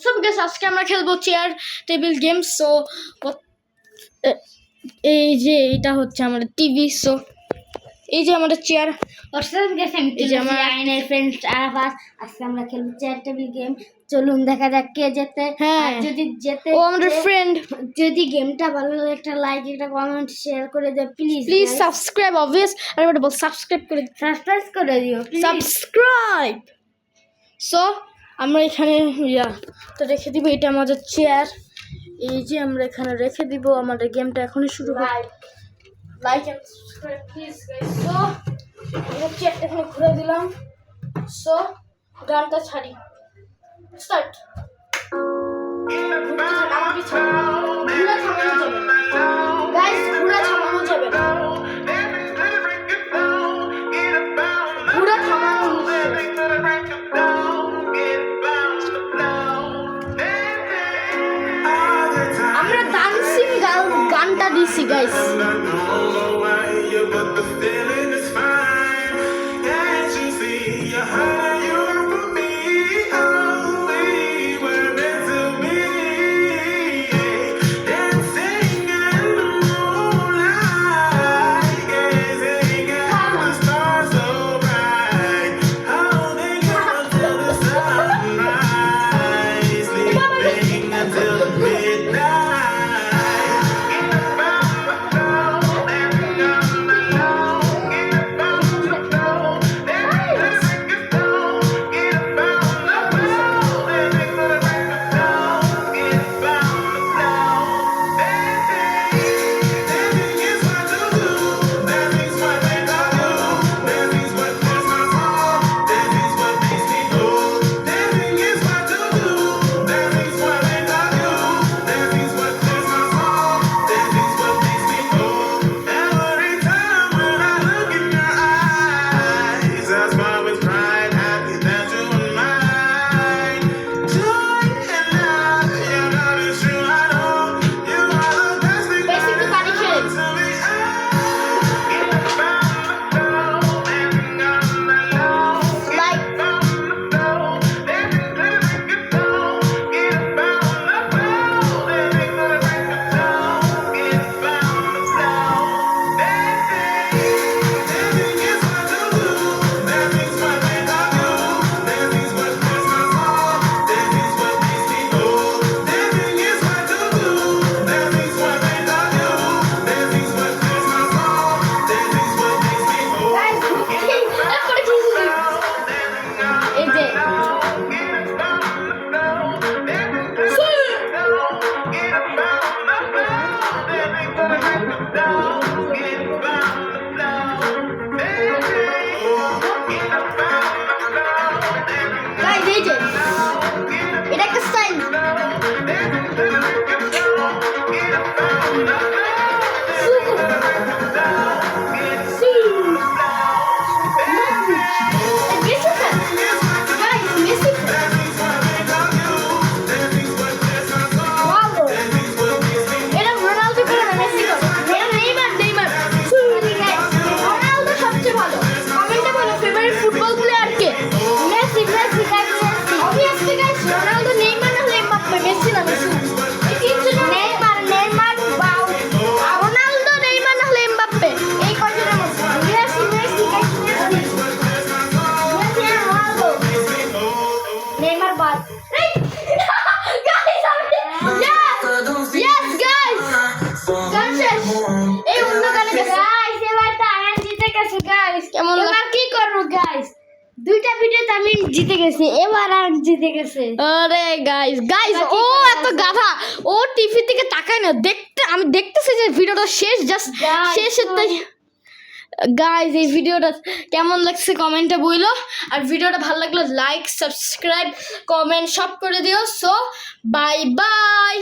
সব গাইস আজকে আমরা খেলবো চেয়ার টেবিল গেম। সো এই যে এটা হচ্ছে আমাদের টিভি। সো এই যে আমাদের চেয়ার। এই যে আমার আইনের ফ্রেন্ডস আরাফাত। আজকে আমরা খেলবো চেয়ার টেবিল গেম। চলুন দেখা যাক কে জেতে। হ্যাঁ, যদি জেতে ও আমাদের ফ্রেন্ড। যদি গেমটা ভালো লাগে একটা লাইক একটা কমেন্ট শেয়ার করে দিও প্লিজ। Please subscribe obvious. আর এটা বল সাবস্ক্রাইব করে দিও সাবস্ক্রাইব। সো আমরা এখানে তো রেখে দিব। এটা আমাদের চেয়ার। এই যে আমরা এখানে রেখে দিব। আমাদের গেমটা এখনই শুরু হবে। Like and subscribe please guys. So এই চেয়ারটা এখানে ঘুরে দিলাম। সো গানটা ছাড়ি। স্টার্ট। আমার পিছনে ঘুরে থামানো যাবে না গাইস, ঘুরে থামানো যাবে না। ঘুরে থামানো আমরা ডান্সিং গানটা দিছি গাইস। এটা একটা স্টাইল। দুইটা ভিডিওতে আমি জিতে গেছি, এবার আর জিতে গেছে। আরে গাইস ও এত গাধা, ও টিভি থেকে তাকায় না। আমি দেখতেছি যে ভিডিওটা শেষ, জাস্ট শেষের তাই। গাইস এই ভিডিওটা কেমন লাগছে কমেন্টে বইলো। আর ভিডিওটা ভালো লাগলে লাইক সাবস্ক্রাইব কমেন্ট সব করে দিও। So bye bye.